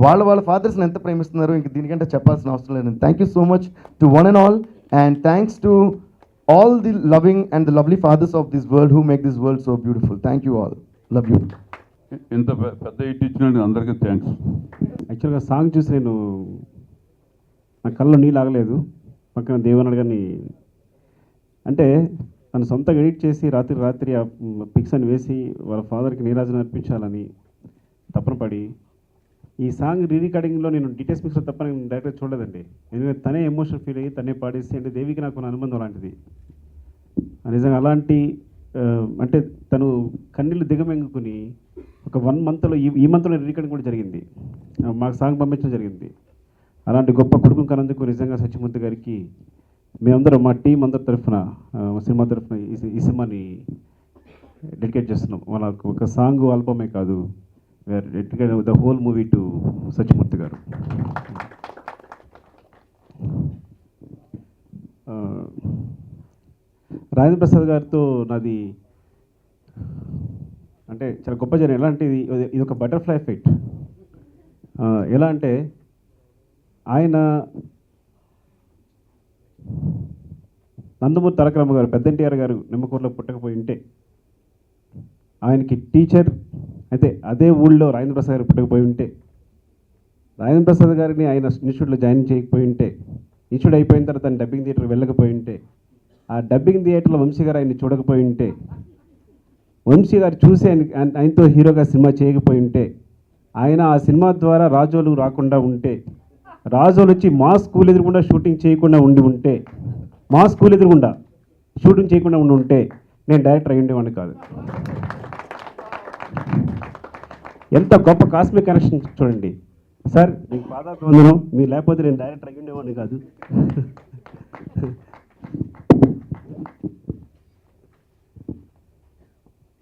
వాళ్ళ ఫాదర్స్ని ఎంత ప్రేమిస్తున్నారు, ఇంక దీనికంటే చెప్పాల్సిన అవసరం లేదండి. Thank you so much to one and all, and thanks to all the loving and the lovely fathers of this world who make this world so beautiful. Thank you all, love you. ఇంత పెద్ద hit ఇచ్చినందుకు అందరికీ thanks. యాక్చువల్గా song చూసి నేను నా కళ్ళలో నీళ్ళు ఆగలేదు. పక్కన దేవనాడు గారిని, అంటే తను సొంతంగా ఎడిట్ చేసి రాత్రి ఆ పిక్స్ అని వేసి వాళ్ళ ఫాదర్కి నీరాజన అర్పించాలని తపన పడి ఈ సాంగ్ రికార్డింగ్లో నేను డీటెయిల్స్ మిక్స్లో తప్ప నేను డైరెక్ట్గా చూడలేదండి. ఎందుకంటే తనే ఎమోషనల్ ఫీల్ అయ్యి తనే పాడేసి, అంటే దేవికి నాకు ఉన్న అనుబంధం అలాంటిది. నిజంగా అలాంటి అంటే తను కన్నీళ్ళు దిగమెంగుకుని ఒక 1 మంత్లో ఈ మంత్లో రికార్డింగ్ కూడా జరిగింది, మాకు సాంగ్ పంపించడం జరిగింది. అలాంటి గొప్ప కొడుకుని కన్నందుకు నిజంగా సత్యమూర్తి గారికి మేమందరం మా టీం అందరి తరఫున సినిమా తరఫున ఈ సినిమాని డెడికేట్ చేస్తున్నాం. వాళ్ళకు ఒక సాంగ్ ఆల్బమే కాదు, we are dedicate the whole movie to Satyamurthy garu. Rajendra Prasad గారితో నాది అంటే చాలా గొప్ప జర్నీ. ఎలా అంటే ఇది ఒక బటర్ఫ్లై ఎఫెక్ట్. ఎలా అంటే ఆయన నందమూరి తారక రామారావు గారు, పెద్ద ఎన్టీఆర్ గారు నిమ్మకూరులో పుట్టకపోయి ఉంటే, ఆయనకి టీచర్ అయితే అదే ఊళ్ళో రాజేంద్ర ప్రసాద్ గారు పుట్టకపోయి ఉంటే, రాజేంద్ర ప్రసాద్ గారిని ఆయన ఇన్స్టిట్యూట్లో జాయిన్ చేయకపోయి ఉంటే, ఇన్స్టిట్యూట్ అయిపోయిన తర్వాత ఆయన డబ్బింగ్ థియేటర్కి వెళ్ళకపోయి ఉంటే, ఆ డబ్బింగ్ థియేటర్లో వంశీ గారు ఆయన్ని చూడకపోయి ఉంటే, వంశీ గారు చూసి ఆయనతో హీరోగా సినిమా చేయకపోయి ఉంటే, ఆయన ఆ సినిమా ద్వారా రాజోలు రాకుండా ఉంటే, రాజోలు వచ్చి మా స్కూల్ ఎదురుగుండా షూటింగ్ చేయకుండా ఉంటే, మా స్కూల్ ఎదురుగుండా షూటింగ్ చేయకుండా ఉంటే నేను డైరెక్టర్ అయ్యి ఉండేవాడిని కాదు. ఎంత గొప్ప కాస్మిక్ కనెక్షన్ చూడండి సార్. మీకు పాదాలు వందనం, మీరు లేకపోతే నేను డైరెక్టర్ అయ్యి ఉండేవాడిని కాదు.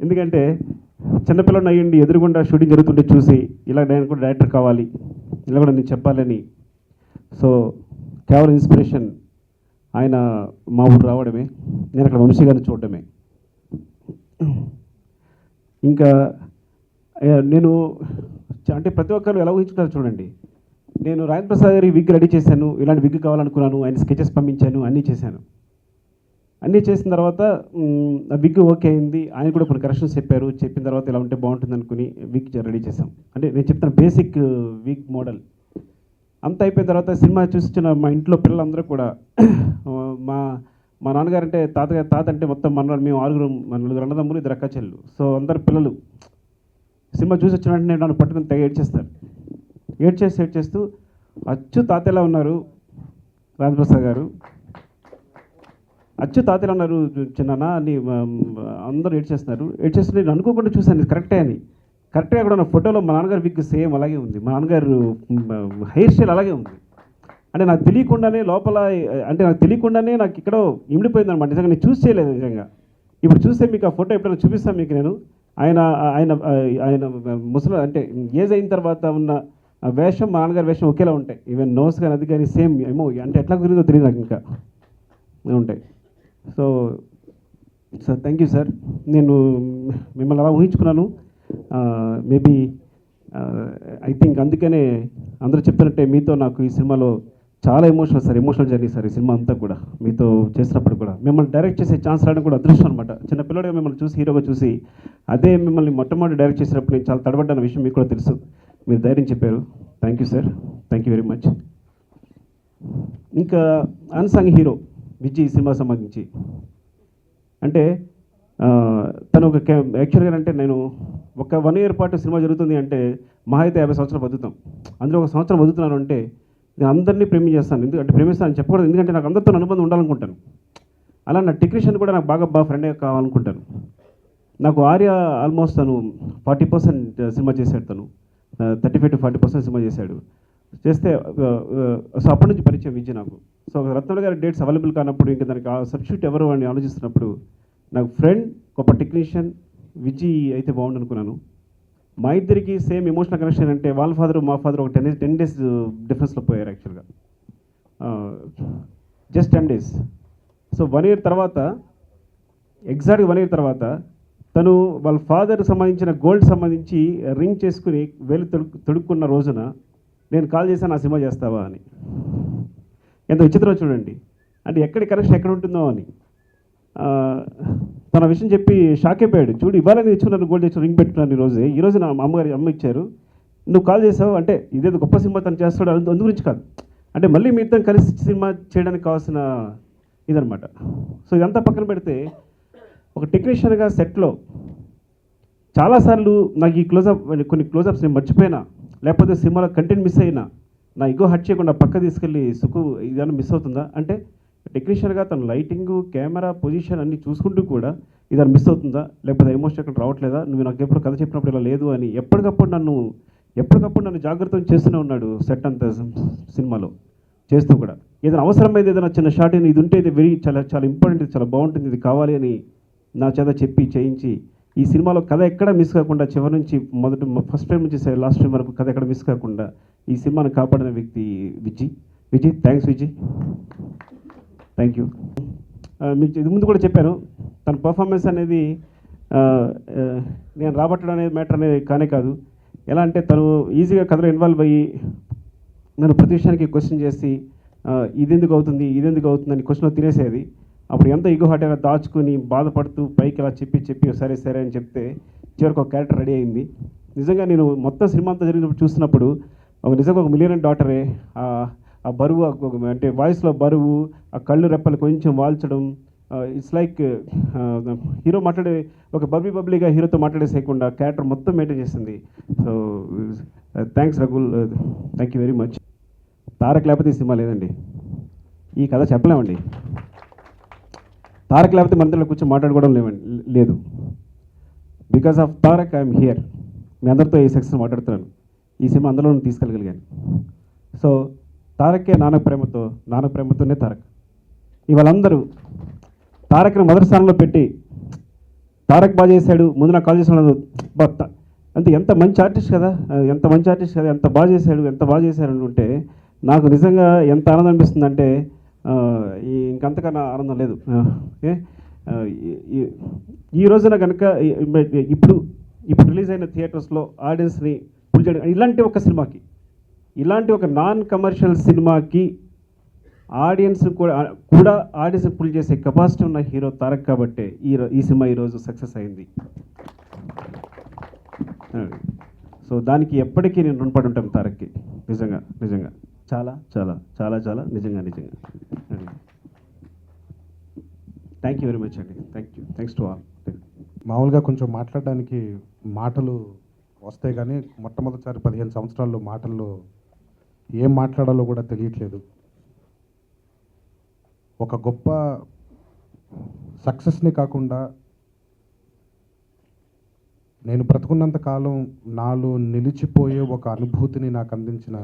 ఎందుకంటే చిన్నపిల్లని అయ్యండి ఎదురుగుండా షూటింగ్ జరుగుతుంటే చూసి ఇలా నేను కూడా డైరెక్టర్ కావాలి, ఇలా కూడా నేను చెప్పాలని, సో కేవలం ఇన్స్పిరేషన్ ఆయన మా ఊరు రావడమే, నేను అక్కడ వంశీ గారిని చూడడమే. ఇంకా నేను అంటే ప్రతి ఒక్కరు ఎలా ఊహించుకుంటారు చూడండి. నేను రాజేంద్ర ప్రసాద్ గారి విగ్ రెడీ చేశాను, ఇలాంటి విగ్ కావాలనుకున్నాను, ఆయన స్కెచెస్ పంపించాను, అన్నీ చేశాను. అన్నీ చేసిన తర్వాత ఆ విగ్ ఓకే అయింది. ఆయన కూడా కొన్ని కరెక్షన్స్ చెప్పారు. చెప్పిన తర్వాత ఇలా ఉంటే బాగుంటుంది అనుకుని విగ్ రెడీ చేశాం. అంటే నేను చెప్తాను బేసిక్ విగ్ మోడల్ అంతా అయిపోయిన తర్వాత సినిమా చూసిన మా ఇంట్లో పిల్లలందరూ కూడా మా నాన్నగారు అంటే తాత అంటే మొత్తం మనవాళ్ళు, మేము 9 అన్నదమ్ములు 2 అక్క చెల్లు. సో అందరు పిల్లలు సినిమా చూసి వచ్చిన వెంటనే నన్ను పట్టుకుని తెగ ఏడ్చేస్తారు. ఏడ్చేస్తూ అచ్చు తాతలా ఉన్నారు రాజేంద్ర ప్రసాద్ గారు, అచ్చు తాతలా ఉన్నారు చిన్న అని అందరూ ఏడ్చేస్తున్నారు. నేను అనుకోకుండా చూశాను ఇది కరెక్టే అని. కరెక్ట్గా కూడా నా ఫోటోలో మా నాన్నగారు విగ్ సేమ్ అలాగే ఉంది, మా నాన్నగారు హెయిర్ స్టైల్ అలాగే ఉంది. అంటే నాకు తెలియకుండానే లోపల, అంటే నాకు తెలియకుండానే నాకు ఇక్కడో ఇమిడిపోయింది అనమాట. నిజంగా నేను చూసి చేయలేదు నిజంగా. ఇప్పుడు చూస్తే మీకు ఆ ఫోటో ఎప్పుడైనా చూపిస్తాను మీకు నేను. ఆయన ముసలి అంటే ఏజ్ అయిన తర్వాత ఉన్న వేషం మా నాన్నగారి వేషం ఒకేలా ఉంటాయి. ఈవెన్ నోస్ కానీ అది కానీ సేమ్ ఏమో, అంటే ఎట్లా కుదిరిందో తెలియదు నాకు ఇంకా ఉంటాయి. So thank you sir. నేను మిమ్మల్ని అలా ఊహించుకున్నాను. మేబీ ఐ థింక్ అందుకనే అందరూ చెప్తున్నట్టే మీతో నాకు ఈ సినిమాలో చాలా ఎమోషనల్ జర్నీ సార్. ఈ సినిమా అంతా కూడా మీతో చేసినప్పుడు కూడా మిమ్మల్ని డైరెక్ట్ చేసే ఛాన్స్ రావడం కూడా అదృష్టం అనమాట. చిన్నపిల్లడిగా మిమ్మల్ని చూసి హీరోగా చూసి అదే మిమ్మల్ని మొట్టమొదటి డైరెక్ట్ చేసినప్పుడు నేను చాలా తడబడ్డాన విషయం మీకు కూడా తెలుసు. మీరు ధైర్యం చెప్పారు. Thank you sir, thank you very much. ఇంకా అన్సాంగ్ హీరో విజయ్ ఈ సినిమా సంబంధించి. అంటే తను ఒక యాక్చువల్గా అంటే నేను ఒక 1 year పాటు సినిమా జరుగుతుంది అంటే మహా అయితే 50 సంవత్సరాలు బతుకుతాం. అందులో 1 సంవత్సరం బతుకుతున్నాను అంటే నేను అందరినీ ప్రేమించేస్తాను. ఎందుకంటే ప్రేమిస్తాను చెప్పకూడదు, ఎందుకంటే నాకు అందరితో అనుబంధం ఉండాలనుకుంటాను. అలా నా టెక్నీషియన్ కూడా నాకు బాగా ఫ్రెండే కావాలనుకుంటాను. నాకు ఆర్య ఆల్మోస్ట్ తను 40% సినిమా చేశాడు, తను 35 to 40% సినిమా చేశాడు. చేస్తే సో అప్పటి నుంచి పరిచయం విజయ్ నాకు. సో రత్నవేలు గారి డేట్స్ అవైలబుల్ కానప్పుడు ఇంకా దానికి సబ్స్టిట్యూట్ ఎవరు అని ఆలోచిస్తున్నప్పుడు నాకు ఫ్రెండ్ గొప్ప టెక్నీషియన్ విజయ్ అయితే బాగుండు అనుకున్నాను. మా ఇద్దరికి సేమ్ ఎమోషనల్ కనెక్షన్ అంటే వాళ్ళ ఫాదర్ మా ఫాదర్ ఒక 10 days డిఫరెన్స్లో పోయారు యాక్చువల్గా, జస్ట్ 10 days. సో 1 year తర్వాత, ఎగ్జాక్ట్గా 1 year తర్వాత తను వాళ్ళ ఫాదర్ సంబంధించిన గోల్డ్ సంబంధించి రింగ్ చేసుకుని వేలు తొడుక్కున్న రోజున నేను కాల్ చేశాను, ఆ సినిమా చేస్తావా అని. ఎంత విచిత్రం చూడండి, అంటే ఎక్కడి కనెక్షన్ ఎక్కడ ఉంటుందో అని. తన విషయం చెప్పి షాక్ అయిపోయాడు. చూడు ఇవాళ నేను ఇచ్చుకున్నాను, గోల్డ్ తెచ్చి రింగ్ పెట్టుకున్నాను ఈ రోజు నా అమ్మ ఇచ్చారు, నువ్వు కాల్ చేసావు అంటే ఇదేదో గొప్ప సినిమా తను చేస్తాడు, అందు గురించి కాదు, అంటే మళ్ళీ మీ ఇద్దరం కలిసి సినిమా చేయడానికి కావాల్సిన ఇదనమాట. సో ఇదంతా పక్కన పెడితే ఒక టెక్నీషియన్గా సెట్లో చాలాసార్లు నాకు ఈ కొన్ని క్లోజప్స్ నేను మర్చిపోయినా, లేకపోతే సినిమాలో కంటెంట్ మిస్ అయినా నా ఇగో హట్ చేయకుండా పక్క తీసుకెళ్ళి ఇదన్నా మిస్ అవుతుందా అంటే టెక్నీషియన్గా తన లైటింగ్ కెమెరా పొజిషన్ అన్నీ చూసుకుంటూ కూడా ఇదన్నా మిస్ అవుతుందా, లేకపోతే ఎమోషన్ ఎక్కడ రావట్లేదా, నువ్వు నాకు ఎప్పుడు కథ చెప్పినప్పుడు ఇలా లేదు అని ఎప్పటికప్పుడు నన్ను జాగ్రత్త చేస్తూనే ఉన్నాడు సెట్ అంతా సినిమాలో చేస్తూ కూడా. ఏదైనా అవసరమైంది, ఏదైనా చిన్న షార్ట్ అయినా ఇది ఉంటే ఇది చాలా ఇంపార్టెంట్, ఇది చాలా బాగుంటుంది, ఇది కావాలి అని నా చేత చెప్పి చేయించి ఈ సినిమాలో కథ ఎక్కడ మిస్ కాకుండా చివరి నుంచి ఫస్ట్ ఫ్రేమ్ నుంచి లాస్ట్ ఫ్రేమ్ వరకు కథ ఎక్కడ మిస్ కాకుండా ఈ సినిమాను కాపాడిన వ్యక్తి Vijay. Thanks Vijay, thank you. మీకు ఇది ముందు కూడా చెప్పాను, తన పర్ఫార్మెన్స్ అనేది నేను రాబట్టడం అనేది మ్యాటర్ అనేది కానే కాదు. ఎలా అంటే తను ఈజీగా కథలో ఇన్వాల్వ్ అయ్యి నన్ను ప్రతి విషయానికి క్వశ్చన్ చేసి ఇదెందుకు అవుతుంది అని క్వశ్చన్లో తినేసేది. అప్పుడు ఎంత ఈగో హార్ట్ అయినా దాచుకుని బాధపడుతూ పైకి ఇలా చెప్పి సరే అని చెప్తే చివరికి ఒక క్యారెక్టర్ రెడీ అయింది. నిజంగా నేను మొత్తం సినిమా అంతా జరిగినప్పుడు చూస్తున్నప్పుడు నిజంగా ఒక మిలియన్ డాటరే, ఆ బరువు అంటే వాయిస్లో బరువు, ఆ కళ్ళు రెప్పలు కొంచెం వాల్చడం, ఇట్స్ లైక్ హీరో మాట్లాడే ఒక బబ్లీగా హీరోతో మాట్లాడేసేయకుండా క్యారెక్టర్ మొత్తం మెయింటైన్ చేసింది. So thanks Rakul, thank you very much. Tarak లేకపోతే ఈ సినిమా లేదండి, ఈ కథ చెప్పలేమండి. తారక్ లేకపోతే మన కూర్చొని మాట్లాడుకోవడం లేదు. Because of Tarak I'm here. మీ అందరితో ఈ సక్సెస్ మాట్లాడుతున్నాను, ఈ సినిమా అందులో తీసుకెళ్ళగలిగాను. సో తారక్కే నాన్న ప్రేమతోనే తారక్. ఇవాళందరూ తారక్ని మొదటి స్థానంలో పెట్టి తారక్ బాగా చేశాడు ముందు నాకు కాల్ చేసిన అంటే ఎంత మంచి ఆర్టిస్ట్ కదా, ఎంత బాగా చేశాడు అంటే నాకు నిజంగా ఎంత ఆనందం అనిపిస్తుందంటే ఇంకంతకన్నా ఆనందం లేదు. ఈ రోజున కనుక ఇప్పుడు రిలీజ్ అయిన థియేటర్స్లో ఆడియన్స్ని పుల్ చేయడం, ఇలాంటి ఒక నాన్ కమర్షియల్ సినిమాకి ఆడియన్స్ని కూడా ఆడియన్స్ని పుల్ చేసే కెపాసిటీ ఉన్న హీరో తారక్ కాబట్టే ఈ సినిమా ఈరోజు సక్సెస్ అయింది. సో దానికి ఎప్పటికీ నేను రుణపడి ఉంటాను తారక్కి, నిజంగా చాలా నిజంగా థ్యాంక్ యూ వెరీ మచ్ అండి. Thanks to all. మామూలుగా కొంచెం మాట్లాడడానికి మాటలు వస్తాయి కానీ మొట్టమొదటిసారి 15 సంవత్సరాల్లో మాటల్లో ఏం మాట్లాడాలో కూడా తెలియట్లేదు. ఒక గొప్ప సక్సెస్ని కాకుండా నేను బ్రతుకున్నంత కాలం నాలో నిలిచిపోయే ఒక అనుభూతిని నాకు అందించిన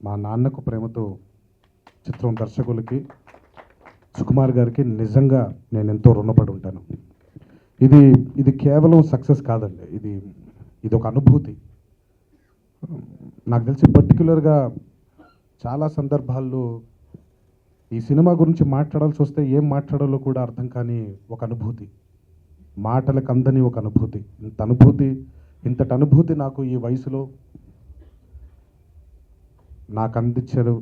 మా నాన్నకు ప్రేమతో చిత్రం దర్శకులకి సుకుమార్ గారికి నిజంగా నేను ఎంతో రుణపడి ఉంటాను. ఇది కేవలం సక్సెస్ కాదండి, ఇది ఒక అనుభూతి. నాకు తెలిసి పర్టికులర్గా చాలా సందర్భాల్లో ఈ సినిమా గురించి మాట్లాడాల్సి వస్తే ఏం మాట్లాడాలో కూడా అర్థం కాని ఒక అనుభూతి, మాటలకు అందని ఒక అనుభూతి. ఇంతటి అనుభూతి నాకు ఈ వయసులో నాకు అందించారు.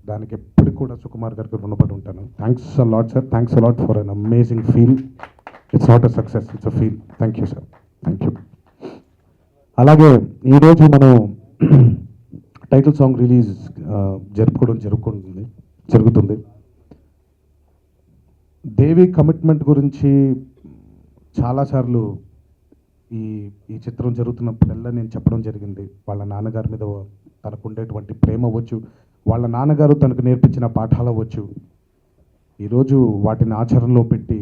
దానికి ఎప్పటికి కూడా సుకుమార్ గారికి రుణపడి ఉంటాను. Thanks a lot sir, thanks a lot for an amazing feel. It's not a success, it's a feel. Thank you sir, thank you. అలాగే ఈరోజు మనం టైటిల్ సాంగ్ రిలీజ్ జరుగుతుంది. దేవి కమిట్మెంట్ గురించి చాలాసార్లు ఈ ఈ చిత్రం జరుగుతున్నప్పుడల్లా నేను చెప్పడం జరిగింది. వాళ్ళ నాన్నగారి మీద తనకు ఉండేటువంటి ప్రేమ అవ్వచ్చు, వాళ్ళ నాన్నగారు తనకు నేర్పించిన పాఠాలు అవ్వచ్చు, ఈరోజు వాటిని ఆచరణలో పెట్టి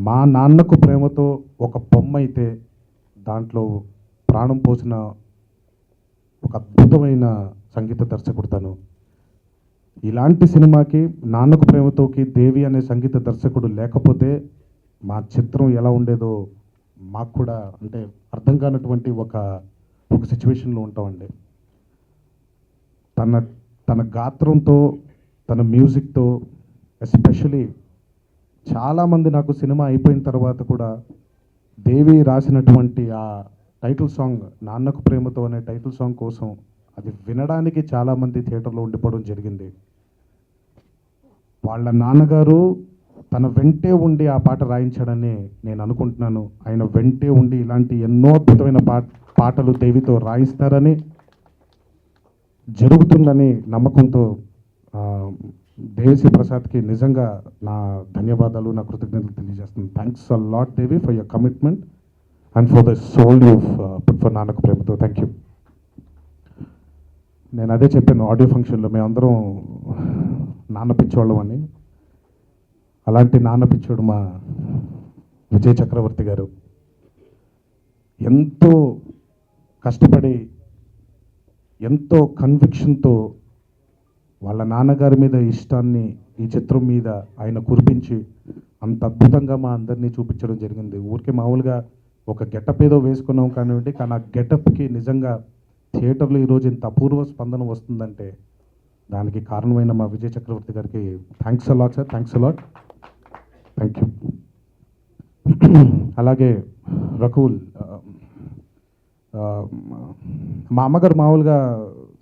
మా నాన్నకు ప్రేమతో ఒక బొమ్మ అయితే దాంట్లో ప్రాణం పోసిన ఒక అద్భుతమైన సంగీత దర్శకుడు తను. ఇలాంటి సినిమాకి నాన్నకు ప్రేమతోకి దేవి అనే సంగీత దర్శకుడు లేకపోతే మా చిత్రం ఎలా ఉండేదో మాకు కూడా అంటే అర్థం కానటువంటి ఒక సిచ్యువేషన్లో ఉంటామండి. తన గాత్రంతో, తన మ్యూజిక్తో, ఎస్పెషలీ చాలామంది నాకు సినిమా అయిపోయిన తర్వాత కూడా దేవి రాసినటువంటి ఆ టైటిల్ సాంగ్ నాన్నకు ప్రేమతో అనే టైటిల్ సాంగ్ కోసం అది వినడానికి చాలామంది థియేటర్లో ఉండిపోవడం జరిగింది. వాళ్ళ నాన్నగారు తన వెంటే ఉండి ఆ పాట రాయించాడని నేను అనుకుంటున్నాను. ఆయన వెంటే ఉండి ఇలాంటి ఎన్నో అద్భుతమైన పాటలు దేవితో రాయిస్తారని, జరుగుతుందని నమ్మకంతో దేవిశ్రీ ప్రసాద్కి నిజంగా నా ధన్యవాదాలు, నా కృతజ్ఞతలు తెలియజేస్తున్నాను. Thanks a lot Devi for your commitment and for the soul you put for Nannaku Prematho. Thank you. నేను అదే చెప్పాను ఆడియో ఫంక్షన్లో, మేమందరం నాన్న పిచ్చోళ్ళం అని. అలాంటి నాన్న పిచ్చోడు మా విజయ్ చక్రవర్తి గారు. ఎంతో కష్టపడి, ఎంతో కన్విక్షన్తో వాళ్ళ నాన్నగారి మీద ఇష్టాన్ని ఈ చిత్రం మీద ఆయన కురిపించి అంత అద్భుతంగా మా అందరినీ చూపించడం జరిగింది. ఊరికే మామూలుగా ఒక గెటప్ ఏదో వేసుకున్నాం కానివ్వండి, కానీ ఆ గెటప్కి నిజంగా థియేటర్లో ఈరోజు ఇంత అపూర్వ స్పందన వస్తుందంటే దానికి కారణమైన మా విజయ్ చక్రవర్తి గారికి thanks a lot sir, thanks a lot, thank you. అలాగే రకూల్, మా అమ్మగారు మామూలుగా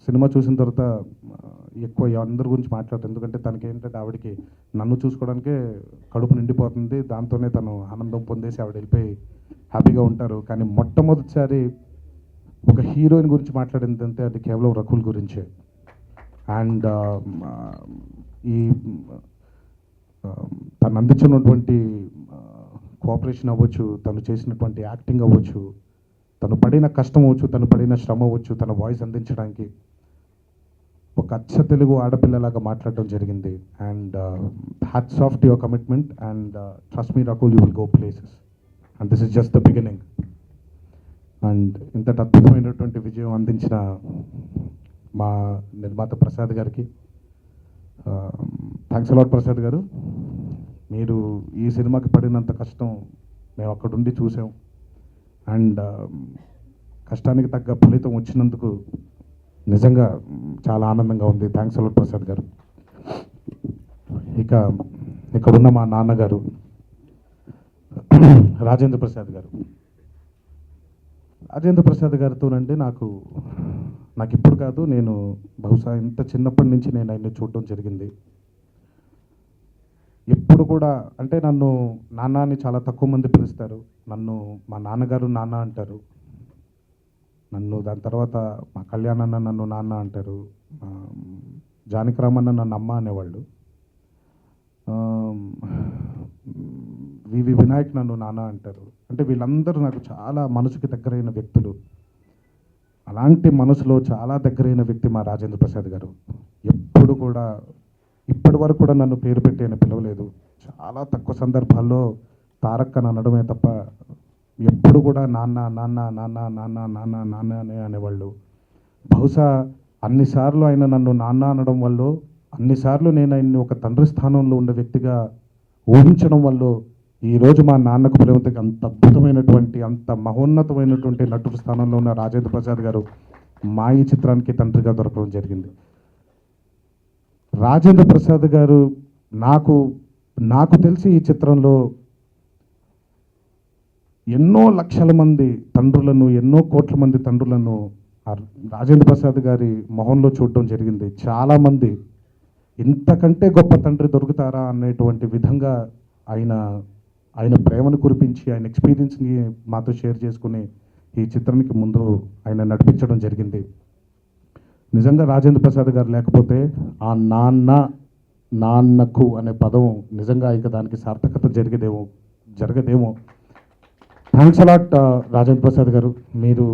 సినిమా చూసిన తర్వాత ఎక్కువ అందరి గురించి మాట్లాడతారు. ఎందుకంటే తనకి ఏంటంటే ఆవిడకి నన్ను చూసుకోవడానికే కడుపు నిండిపోతుంది, దాంతోనే తను ఆనందం పొందేసి ఆవిడ వెళ్ళిపోయి హ్యాపీగా ఉంటారు. కానీ మొట్టమొదటిసారి ఒక హీరోయిన్ గురించి మాట్లాడిందంటే అది కేవలం రకుల్ గురించే. అండ్ ఈ తను అందించినటువంటి కోఆపరేషన్ అవ్వచ్చు, తను చేసినటువంటి యాక్టింగ్ అవ్వచ్చు, తను పడిన కష్టం అవ్వచ్చు, తను పడిన శ్రమ అవ్వచ్చు, తన వాయిస్ అందించడానికి ఒక అచ్చ తెలుగు ఆడపిల్లలాగా మాట్లాడడం జరిగింది. And hats off to your commitment and trust me Rakul, you will go places and this is just the beginning. And ఇంతటి అద్భుతమైనటువంటి విజయం అందించిన మా నిర్మాత ప్రసాద్ గారికి థ్యాంక్స్ అలాట్. ప్రసాద్ గారు, మీరు ఈ సినిమాకి పడినంత కష్టం మేము అక్కడుండి చూసాం. అండ్ కష్టానికి తగ్గ ఫలితం వచ్చినందుకు నిజంగా చాలా ఆనందంగా ఉంది. థ్యాంక్స్ అలాట్ ప్రసాద్ గారు. ఇక్కడున్న మా నాన్నగారు రాజేంద్ర ప్రసాద్ గారు. రాజేంద్ర ప్రసాద్ గారితోనండి నాకు ఇప్పుడు కాదు, నేను బహుశా ఇంత చిన్నప్పటి నుంచి నేను ఆయన్ని చూడడం జరిగింది. ఎప్పుడు కూడా అంటే నన్ను నాన్న అని చాలా తక్కువ మంది పిలుస్తారు. నన్ను మా నాన్నగారు నాన్న అంటారు. నన్ను దాని తర్వాత మా కళ్యాణన్న నన్ను నాన్న అంటారు. జానకిరామన్న నన్ను అమ్మ అనేవాళ్ళు. వివి వినాయక్ నన్ను నాన్న అంటారు. అంటే వీళ్ళందరూ నాకు చాలా మనసుకి దగ్గరైన వ్యక్తులు. అలాంటి మనసులో చాలా దగ్గరైన వ్యక్తి మా రాజేంద్ర ప్రసాద్ గారు. ఎప్పుడు కూడా ఇప్పటి వరకు కూడా నన్ను పేరు పెట్టి ఆయన పిలవలేదు. చాలా తక్కువ సందర్భాల్లో తారక్ అని అనడమే తప్ప ఎప్పుడు కూడా నాన్న నాన్న నాన్న నాన్న నాన్న నాన్న అనే అనేవాళ్ళు. బహుశా అన్నిసార్లు ఆయన నన్ను నాన్న అనడం వల్ల, అన్నిసార్లు నేను ఆయన్ని ఒక తండ్రి స్థానంలో ఉండే వ్యక్తిగా ఊహించడం వల్ల ఈరోజు మా నాన్నకు ప్రేమతో అంత అద్భుతమైనటువంటి, అంత మహోన్నతమైనటువంటి నటుడు స్థానంలో ఉన్న రాజేంద్ర ప్రసాద్ గారు మా ఈ చిత్రానికి తండ్రిగా దొరకడం జరిగింది. రాజేంద్ర ప్రసాద్ గారు నాకు తెలిసి ఈ చిత్రంలో ఎన్నో లక్షల మంది తండ్రులను, ఎన్నో కోట్ల మంది తండ్రులను రాజేంద్ర ప్రసాద్ గారి మొహంలో చూడడం జరిగింది. చాలామంది ఇంతకంటే గొప్ప తండ్రి దొరుకుతారా అనేటువంటి విధంగా ఆయన ప్రేమను కురిపించి, ఆయన ఎక్స్పీరియన్స్ని మాతో షేర్ చేసుకుని ఈ చిత్రానికి ముందు ఆయన నడిపించడం జరిగింది. నిజంగా రాజేంద్ర ప్రసాద్ గారు లేకపోతే ఆ నాన్నకు అనే పదం నిజంగా ఇంకా దానికి సార్థకత జరగదేమో. థ్యాంక్స్ అలాట్ రాజేంద్ర ప్రసాద్ గారు, మీరు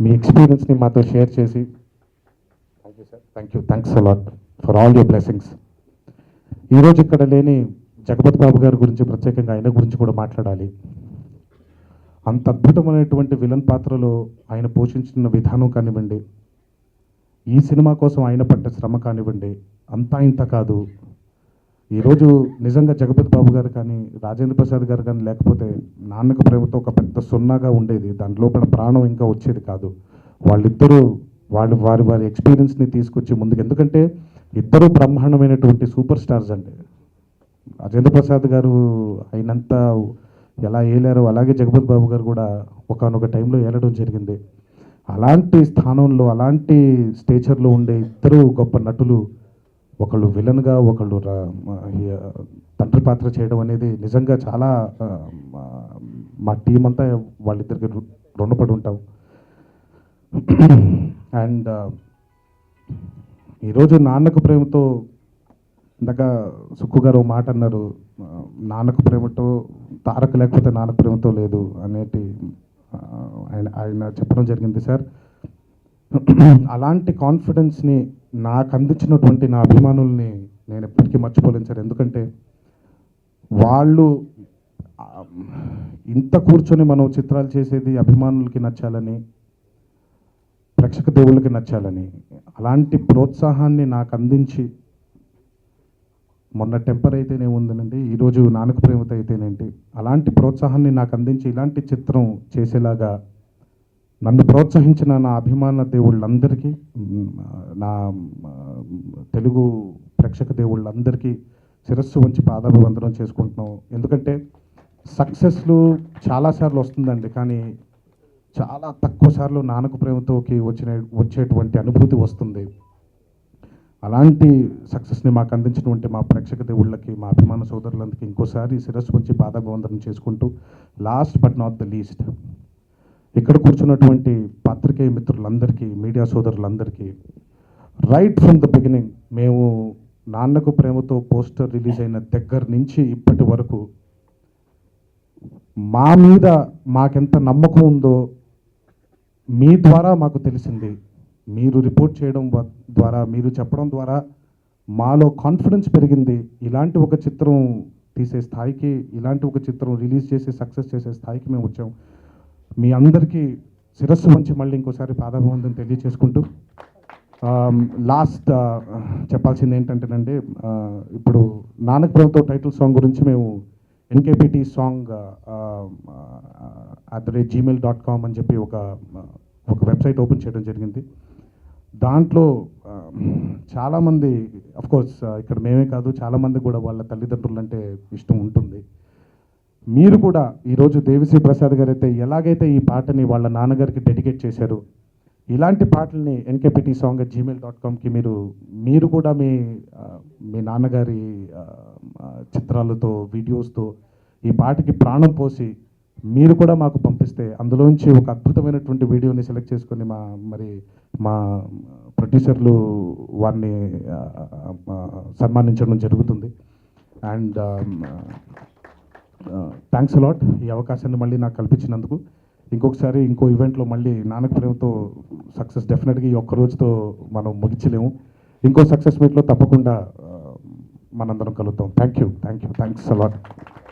మీ ఎక్స్పీరియన్స్ని మాతో షేర్ చేసి thank you sir. Thanks a lot for all your blessings. ఈరోజు ఇక్కడ లేని జగపతి బాబు గారి గురించి, ప్రత్యేకంగా ఆయన గురించి కూడా మాట్లాడాలి. అంత అద్భుతమైనటువంటి విలన్ పాత్రలో ఆయన పోషించిన విధానం కానివ్వండి, ఈ సినిమా కోసం ఆయన పడ్డ శ్రమ కానివ్వండి, అంతా ఇంత కాదు. ఈరోజు నిజంగా జగపతి బాబు గారు కానీ, రాజేంద్ర ప్రసాద్ గారు కానీ లేకపోతే నాన్నకు ప్రేమతో ఒక పెద్ద సున్నాగా ఉండేది, దాని లోపల ప్రాణం ఇంకా వచ్చేది కాదు. వాళ్ళిద్దరూ వారి ఎక్స్పీరియన్స్ని తీసుకొచ్చి ముందుకు, ఎందుకంటే ఇద్దరు బ్రహ్మాండమైనటువంటి సూపర్ స్టార్స్ అండి. రాజేంద్ర ప్రసాద్ గారు అయినంత ఎలా ఏలారో అలాగే జగపతి బాబు గారు కూడా ఒకానొక టైంలో ఏలడం జరిగింది. అలాంటి స్థానంలో, అలాంటి స్టేచర్లో ఉండే ఇద్దరు గొప్ప నటులు, ఒకళ్ళు విలన్గా, ఒకళ్ళు తండ్రి పాత్ర చేయడం అనేది నిజంగా చాలా మా టీం అంతా వాళ్ళిద్దరికి రుణపడి ఉంటాం. అండ్ ఈరోజు నాన్నకు ప్రేమతో, ఇందాక సుక్కు గారు ఒక మాట అన్నారు, నాన్నకు ప్రేమతో తారక లేకపోతే నాన్నకు ప్రేమతో లేదు అనేటి ఆయన చెప్పడం జరిగింది సార్. అలాంటి కాన్ఫిడెన్స్ని నాకు అందించినటువంటి నా అభిమానుల్ని నేను ఎప్పటికీ మర్చిపోలేను సార్. ఎందుకంటే వాళ్ళు ఇంత కూర్చొని మనం చిత్రాలు చేసేది అభిమానులకి నచ్చాలని, ప్రేక్షక దేవుళ్ళకి నచ్చాలని, అలాంటి ప్రోత్సాహాన్ని నాకు అందించి, మొన్న టెంపర్ అయితేనే ఉందనండి, ఈరోజు నాన్నకు ప్రేమతో అయితేనేంటి, అలాంటి ప్రోత్సాహాన్ని నాకు అందించి ఇలాంటి చిత్రం చేసేలాగా నన్ను ప్రోత్సహించిన నా అభిమాన దేవుళ్ళందరికీ, నా తెలుగు ప్రేక్షక దేవుళ్ళందరికీ శిరస్సు వంచి పాదాభివందనం చేసుకుంటున్నాం. ఎందుకంటే సక్సెస్లు చాలాసార్లు వస్తుందండి, కానీ చాలా తక్కువ సార్లు నాన్నకు ప్రేమతోకి వచ్చేటువంటి అనుభూతి వస్తుంది. అలాంటి సక్సెస్ని మాకు అందించినటువంటి మా ప్రేక్షక దేవుళ్ళకి, మా అభిమాన సోదరులందరికీ ఇంకోసారి శిరస్సు వంచి పాదాభివందనం చేసుకుంటూ, last but not the least, ఇక్కడ కూర్చున్నటువంటి పాత్రికేయ మిత్రులందరికీ, మీడియా సోదరులందరికీ, రైట్ ఫ్రమ్ ద బిగినింగ్ మేము నాన్నకు ప్రేమతో పోస్టర్ రిలీజ్ అయిన దగ్గర నుంచి ఇప్పటి వరకు మా మీద మాకెంత నమ్మకం ఉందో మీ ద్వారా మాకు తెలిసింది. మీరు రిపోర్ట్ చేయడం ద్వారా, మీరు చెప్పడం ద్వారా మాలో కాన్ఫిడెన్స్ పెరిగింది. ఇలాంటి ఒక చిత్రం తీసే స్థాయికి, ఇలాంటి ఒక చిత్రం రిలీజ్ చేసి సక్సెస్ చేసే స్థాయికి మేము వచ్చాం. మీ అందరికీ శిరస్సు వంచి మళ్ళీ ఇంకోసారి పాదాభివందనం తెలియచేసుకుంటూ, లాస్ట్ చెప్పాల్సింది ఏంటంటేనండి, ఇప్పుడు నాన్నకు ప్రేమతో టైటిల్ సాంగ్ గురించి మేము ఎన్కేపిటి సాంగ్ @gmail.com అని చెప్పి ఒక వెబ్సైట్ ఓపెన్ చేయడం జరిగింది. దాంట్లో చాలామంది, అఫ్కోర్స్ ఇక్కడ మేమే కాదు, చాలామంది కూడా వాళ్ళ తల్లిదండ్రులు అంటే ఇష్టం ఉంటుంది. మీరు కూడా ఈరోజు దేవిశ్రీ ప్రసాద్ గారు అయితే ఎలాగైతే ఈ పాటని వాళ్ళ నాన్నగారికి డెడికేట్ చేశారు, ఇలాంటి పాటల్ని ఎన్కేపిటి సాంగ్ @gmail.comకి మీరు కూడా మీ నాన్నగారి చిత్రాలతో, వీడియోస్తో ఈ పాటకి ప్రాణం పోసి మీరు కూడా మాకు పంపిస్తే, అందులోంచి ఒక అద్భుతమైనటువంటి వీడియోని సెలెక్ట్ చేసుకొని మా ప్రొడ్యూసర్లు వారిని సన్మానించడం జరుగుతుంది. అండ్ థ్యాంక్స్ అలాట్ ఈ అవకాశాన్ని మళ్ళీ నాకు కల్పించినందుకు. ఇంకొకసారి ఇంకో ఈవెంట్లో మళ్ళీ నాన్నకు ప్రేమతో సక్సెస్ డెఫినెట్గా ఈ ఒక్క రోజుతో మనం ముగించలేము. ఇంకో సక్సెస్ మీట్లో తప్పకుండా మనందరం కలుద్దాం. Thanks a lot.